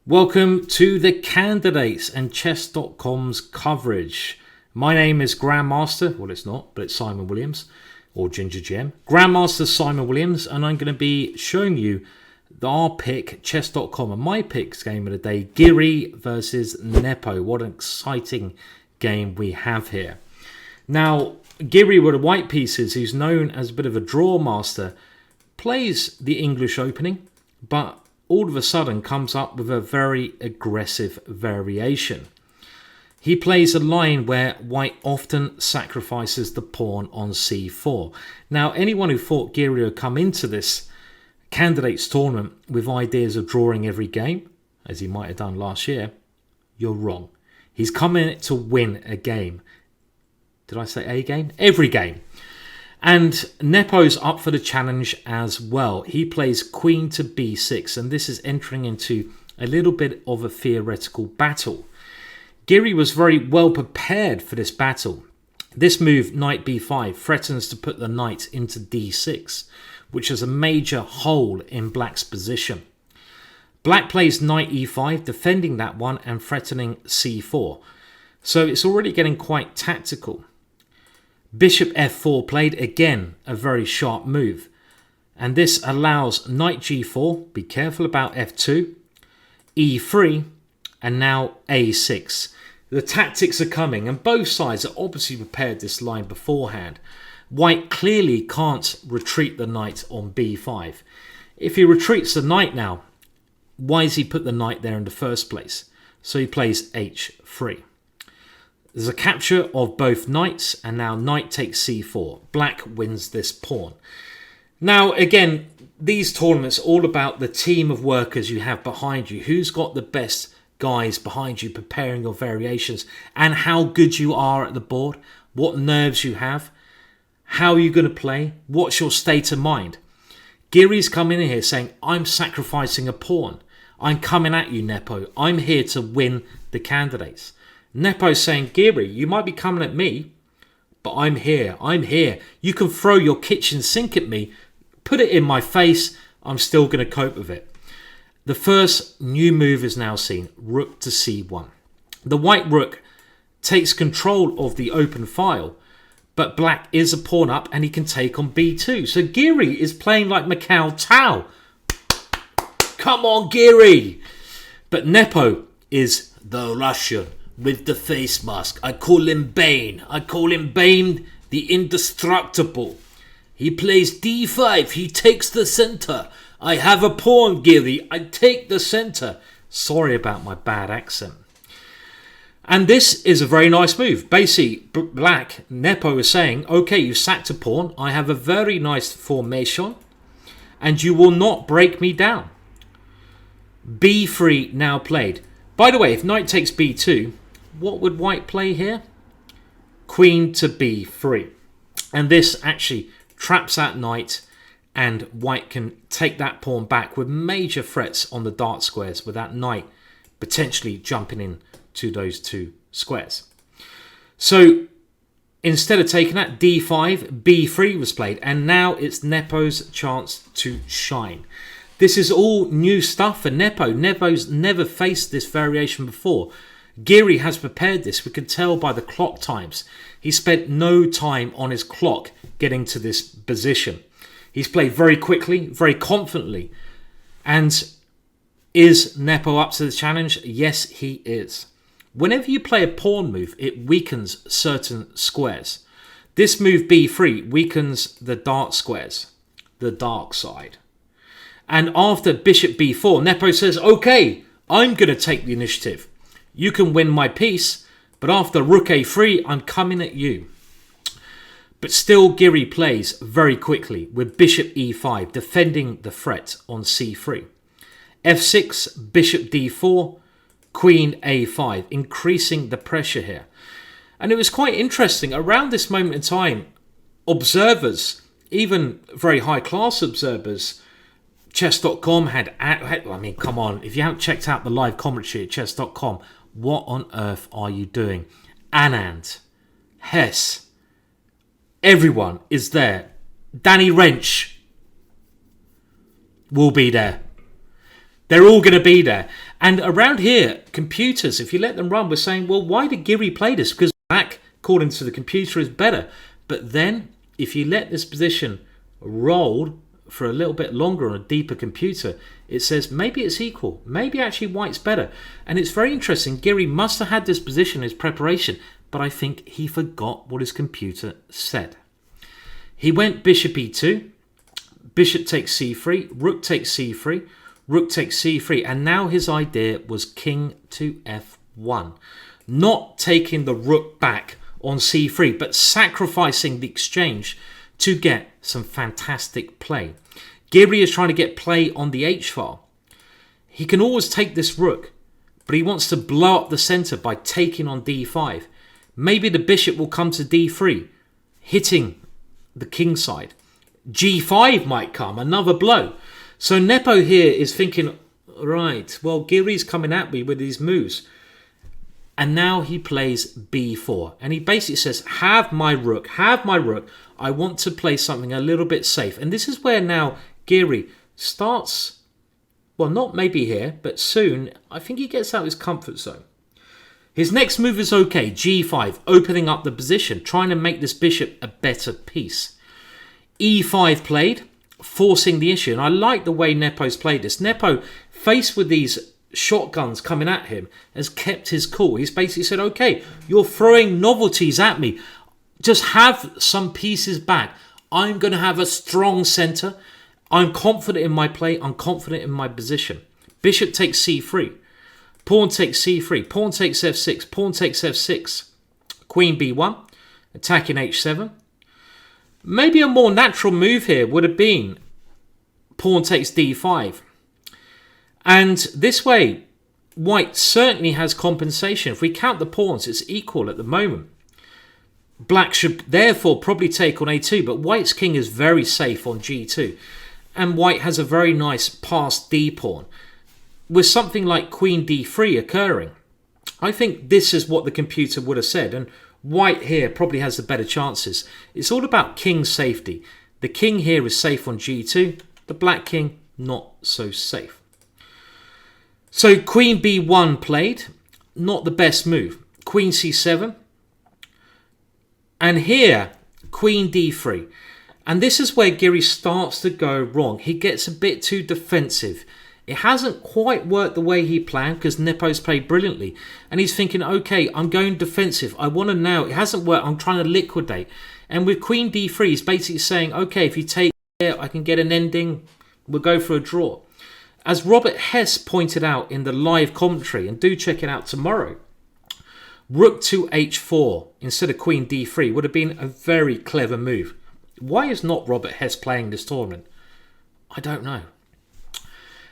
Welcome to the Candidates and Chess.com's coverage. My name is Grandmaster, well it's not, but it's Simon Williams, or Ginger Gem. Grandmaster Simon Williams, and I'm going to be showing you our pick, Chess.com, and my picks game of the day, Giri versus Nepo. What an exciting game we have here. Now, Giri with the white pieces, who's known as a bit of a draw master, plays the English opening, but all of a sudden comes up with a very aggressive variation. He plays a line where white often sacrifices the pawn on c4. Now, anyone who thought Giri would come into this Candidates Tournament with ideas of drawing every game, as he might have done last year, you're wrong. He's come in to win a game. Did I say a game? Every game. And Nepo's up for the challenge as well. He plays queen to b6, and this is entering into a little bit of a theoretical battle. Giri was very well prepared for this battle. This move, knight b5, threatens to put the knight into d6, which is a major hole in black's position. Black plays knight e5, defending that one and threatening c4. So it's already getting quite tactical. Bishop f4 played, again a very sharp move, and this allows knight g4, be careful about f2, e3, and now a6. The tactics are coming, and both sides are obviously prepared this line beforehand. White clearly can't retreat the knight on b5. If he retreats the knight now, why has he put the knight there in the first place? So he plays h3. There's a capture of both knights, and now knight takes c4. Black wins this pawn. Now, again, these tournaments are all about the team of workers you have behind you. Who's got the best guys behind you preparing your variations, and how good you are at the board, what nerves you have, how are you going to play, what's your state of mind. Giri's coming in here saying, I'm sacrificing a pawn. I'm coming at you, Nepo. I'm here to win the candidates. Nepo's saying, Giri, you might be coming at me, but I'm here. I'm here. You can throw your kitchen sink at me, put it in my face. I'm still going to cope with it. The first new move is now seen, rook to c1. The white rook takes control of the open file, but black is a pawn up and he can take on b2. So Giri is playing like Macau Tao. Come on, Giri. But Nepo is the Russian with the face mask. I call him Bane. I call him Bane the Indestructible. He plays d5. He takes the center. I have a pawn, Giri. I take the center. Sorry about my bad accent. And this is a very nice move. Basically, black, Nepo is saying, okay, you sacked a pawn. I have a very nice formation, and you will not break me down. b3 now played. By the way, if knight takes b2, what would white play here? Queen to b3. And this actually traps that knight, and white can take that pawn back with major threats on the dark squares, with that knight potentially jumping in to those two squares. So instead of taking that, d5, b3 was played, and now it's Nepo's chance to shine. This is all new stuff for Nepo. Nepo's never faced this variation before. Giri has prepared this. We can tell by the clock times. He spent no time on his clock getting to this position. He's played very quickly, very confidently. And is Nepo up to the challenge? Yes, he is. Whenever you play a pawn move, it weakens certain squares. This move b3 weakens the dark squares, the dark side. And after bishop b4, Nepo says, okay, I'm going to take the initiative. You can win my piece, but after rook a3, I'm coming at you. But still, Giri plays very quickly with bishop e5, defending the threat on c3. f6, bishop d4, queen a5, increasing the pressure here. And it was quite interesting. Around this moment in time, observers, even very high-class observers, Chess.com had, I mean, come on, if you haven't checked out the live commentary at Chess.com, what on earth are you doing? Anand, Hess, everyone is there. Danny Wrench will be there. They're all going to be there. And around here, computers, if you let them run, were saying, well, why did Giri play this? Because black, according to the computer, is better. But then, if you let this position roll for a little bit longer on a deeper computer, it says maybe it's equal. Maybe actually white's better. And it's very interesting. Giri must have had this position in his preparation, but I think he forgot what his computer said. He went bishop e2, bishop takes c3, rook takes c3, rook takes c3, and now his idea was king to f1. Not taking the rook back on c3, but sacrificing the exchange to get some fantastic play. Giri is trying to get play on the h-file. He can always take this rook, but he wants to blow up the center by taking on d5. Maybe the bishop will come to d3, hitting the king side. g5 might come, another blow. So Nepo here is thinking, right, well, Giri's coming at me with these moves. And now he plays b4. And he basically says, have my rook, have my rook. I want to play something a little bit safe. And this is where now Giri starts, well, not maybe here, but soon, I think he gets out of his comfort zone. His next move is okay, g5, opening up the position, trying to make this bishop a better piece. e5 played, forcing the issue. And I like the way Nepo's played this. Nepo, faced with these shotguns coming at him, has kept his cool. He's basically said, okay, you're throwing novelties at me. Just have some pieces back. I'm going to have a strong center. I'm confident in my play. I'm confident in my position. Bishop takes c3. Pawn takes c3. Pawn takes f6. Pawn takes f6. Queen b1. Attacking h7. Maybe a more natural move here would have been pawn takes d5. And this way, white certainly has compensation. If we count the pawns, it's equal at the moment. Black should therefore probably take on a2, but white's king is very safe on g2. And white has a very nice passed d-pawn. With something like queen d3 occurring, I think this is what the computer would have said. And white here probably has the better chances. It's all about king safety. The king here is safe on g2. The black king, not so safe. So queen b1 played. Not the best move. Queen c7. And here, queen d3. And this is where Giri starts to go wrong. He gets a bit too defensive. It hasn't quite worked the way he planned because Nepo's played brilliantly. And he's thinking, okay, I'm going defensive. I want to now. It hasn't worked. I'm trying to liquidate. And with queen d3, he's basically saying, okay, if you take here, I can get an ending. We'll go for a draw. As Robert Hess pointed out in the live commentary, and do check it out tomorrow, rook to h4 instead of queen d3 would have been a very clever move. Why is not Robert Hess playing this tournament? I don't know.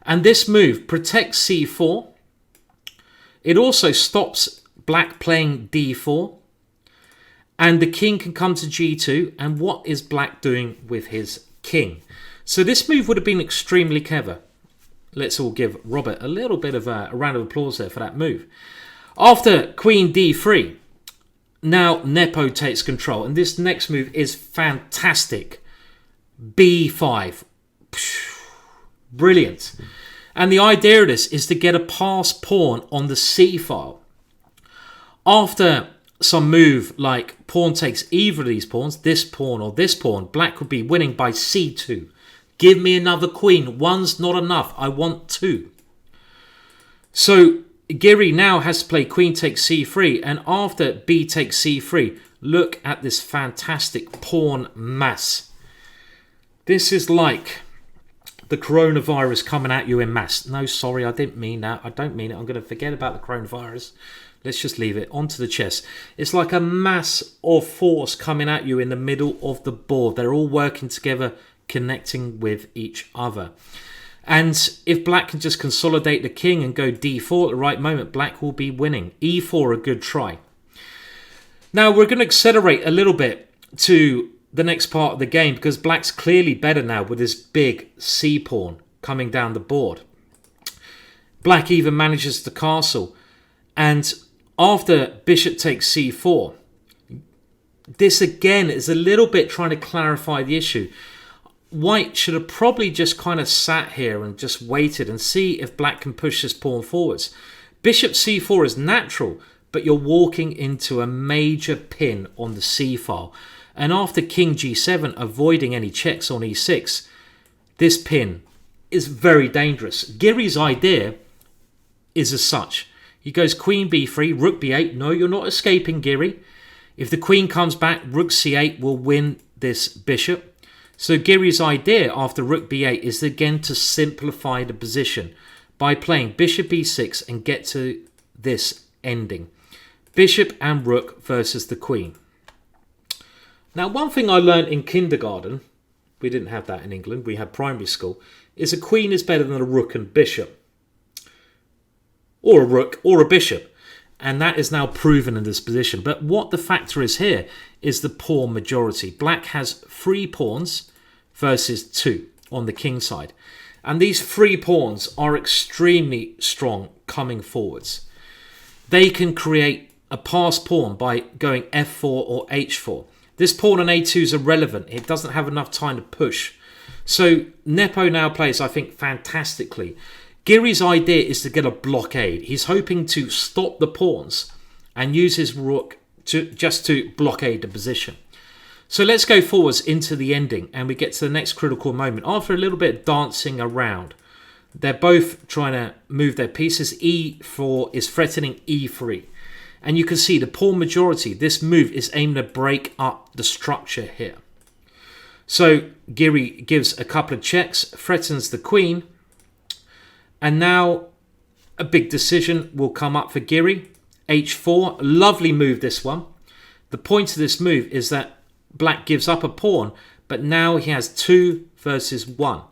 And this move protects c4. It also stops black playing d4. And the king can come to g2. And what is black doing with his king? So this move would have been extremely clever. Let's all give Robert a little bit of a round of applause there for that move. After queen d3, now Nepo takes control. And this next move is fantastic. b5. Brilliant. And the idea of this is to get a passed pawn on the c file. After some move like pawn takes either of these pawns, this pawn or this pawn, black would be winning by c2. Give me another queen. One's not enough. I want two. So Giri now has to play queen takes c3. And after b takes c3, look at this fantastic pawn mass. This is like the coronavirus coming at you in mass. No, sorry, I didn't mean that. I don't mean it. I'm going to forget about the coronavirus. Let's just leave it. Onto the chess. It's like a mass of force coming at you in the middle of the board. They're all working together, connecting with each other. And if black can just consolidate the king and go d4 at the right moment, black will be winning. e4, a good try. Now we're going to accelerate a little bit to the next part of the game because black's clearly better now with this big c-pawn coming down the board. Black even manages the castle. And after bishop takes c4, this again is a little bit trying to clarify the issue. white should have probably just kind of sat here and just waited and see if black can push this pawn forwards. Bishop c4 is natural, but you're walking into a major pin on the c file. And after king g7, avoiding any checks on e6, this pin is very dangerous. Giri's idea is as such. He goes queen b3, rook b8. No, you're not escaping, Giri. If the queen comes back, rook c8 will win this bishop. So Giri's idea after rook b8 is again to simplify the position by playing bishop e6 and get to this ending. Bishop and rook versus the queen. Now, one thing I learned in kindergarten, we didn't have that in England, we had primary school, is a queen is better than a rook and bishop. Or a rook or a bishop. And that is now proven in this position. But what the factor is here is the pawn majority. Black has 3 pawns versus 2 on the king side. And these 3 pawns are extremely strong coming forwards. They can create a passed pawn by going f4 or h4. This pawn on a2 is irrelevant. It doesn't have enough time to push. So Nepo now plays, I think, fantastically. Giri's idea is to get a blockade. He's hoping to stop the pawns and use his rook just to blockade the position. So let's go forwards into the ending and we get to the next critical moment. After a little bit of dancing around, they're both trying to move their pieces. e4 is threatening e3. And you can see the pawn majority, this move is aimed to break up the structure here. So Giri gives a couple of checks, threatens the queen. And now a big decision will come up for Giri. h4, lovely move this one. The point of this move is that black gives up a pawn, but now he has 2 versus 1.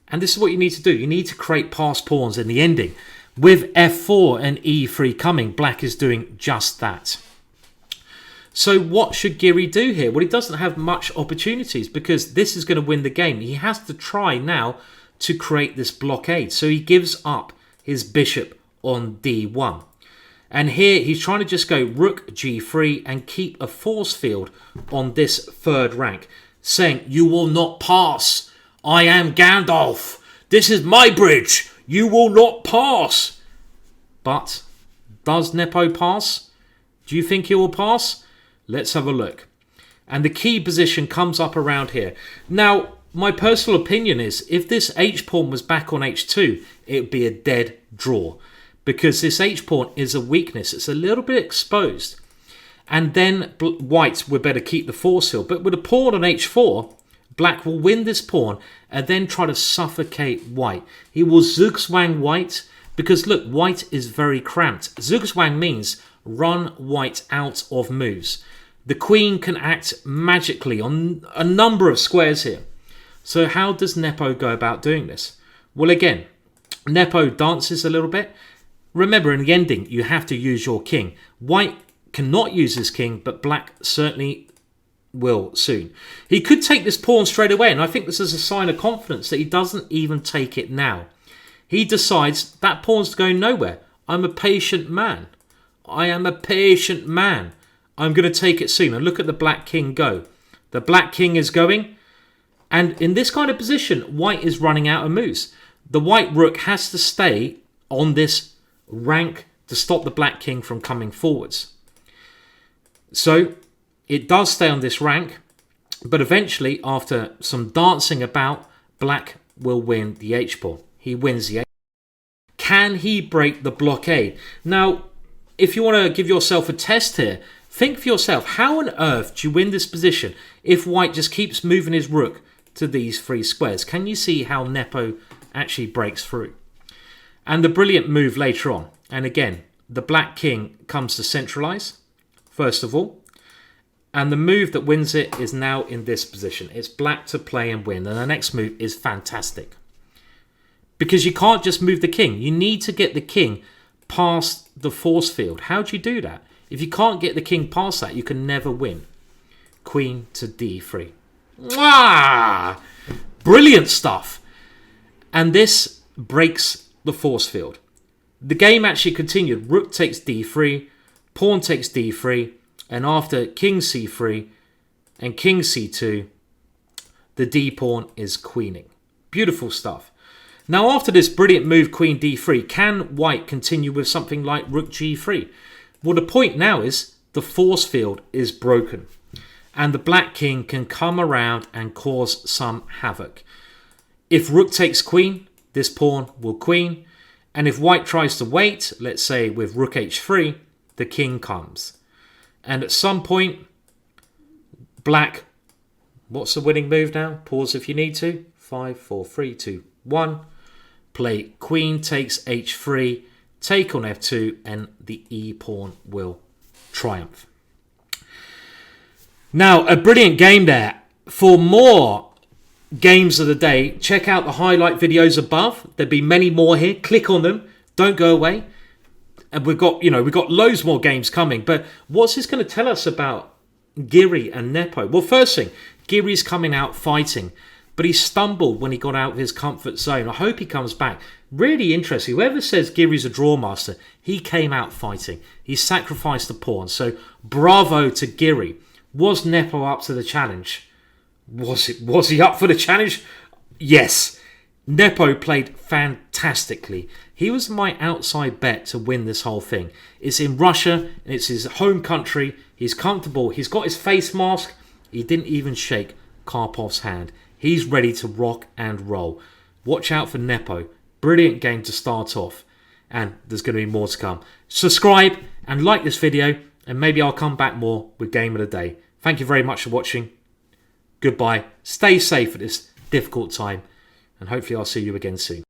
And this is what you need to do. You need to create passed pawns in the ending. With f4 and e3 coming, black is doing just that. So what should Giri do here? Well, he doesn't have much opportunities because this is going to win the game. He has to try now to create this blockade. So he gives up his bishop on d1. And here he's trying to just go rook g3 and keep a force field on this 3rd rank, saying, "You will not pass. I am Gandalf. This is my bridge. You will not pass." But does Nepo pass? Do you think he will pass? Let's have a look. And the key position comes up around here. Now, my personal opinion is if this h-pawn was back on h2, it would be a dead draw. Because this h-pawn is a weakness. It's a little bit exposed. And then white would better keep the force field. But with a pawn on h4, black will win this pawn and then try to suffocate white. He will zugzwang white because, look, white is very cramped. Zugzwang means run white out of moves. The queen can act magically on a number of squares here. So how does Nepo go about doing this? Well, again, Nepo dances a little bit. Remember, in the ending, you have to use your king. White cannot use his king, but black certainly will soon. He could take this pawn straight away, and I think this is a sign of confidence that he doesn't even take it now. He decides that pawn's going nowhere. I'm a patient man. I am a patient man. I'm going to take it soon. And look at the black king go. The black king is going. And in this kind of position, white is running out of moves. The white rook has to stay on this rank to stop the black king from coming forwards. So it does stay on this rank, but eventually, after some dancing about, black will win the h-pawn. He wins the h. Can he break the blockade? Now, if you want to give yourself a test here, think for yourself, how on earth do you win this position if white just keeps moving his rook to these 3 squares? Can you see how Nepo actually breaks through? And the brilliant move later on, and again, the black king comes to centralize, first of all. And the move that wins it is now in this position. It's black to play and win. And the next move is fantastic. Because you can't just move the king. You need to get the king past the force field. How do you do that? If you can't get the king past that, you can never win. Queen to d3. Mwah! Brilliant stuff. And this breaks the force field. The game actually continued. Rook takes d3. Pawn takes d3. And after king c3 and king c2, the d-pawn is queening. Beautiful stuff. Now, after this brilliant move, queen d3, can white continue with something like rook g3? Well, the point now is the force field is broken, and the black king can come around and cause some havoc. If rook takes queen, this pawn will queen, and if white tries to wait, let's say with rook h3, the king comes. And at some point, black, what's the winning move now? Pause if you need to. 5, 4, 3, 2, 1. Play queen takes h3, take on f2, and the e-pawn will triumph. Now, a brilliant game there. For more games of the day, check out the highlight videos above. There'll be many more here. Click on them. Don't go away. And we've got loads more games coming. But what's this going to tell us about Giri and Nepo? Well, first thing, Giri's coming out fighting, but he stumbled when he got out of his comfort zone. I hope he comes back. Really interesting. Whoever says Giri's a draw master, he came out fighting. He sacrificed a pawn. So bravo to Giri. Was Nepo up to the challenge? Was he up for the challenge? Yes. Nepo played fantastically. He was my outside bet to win this whole thing. It's in Russia. It's his home country. He's comfortable. He's got his face mask. He didn't even shake Karpov's hand. He's ready to rock and roll. Watch out for Nepo. Brilliant game to start off. And there's going to be more to come. Subscribe and like this video, and maybe I'll come back more with Game of the Day. Thank you very much for watching. Goodbye. Stay safe at this difficult time, and hopefully I'll see you again soon.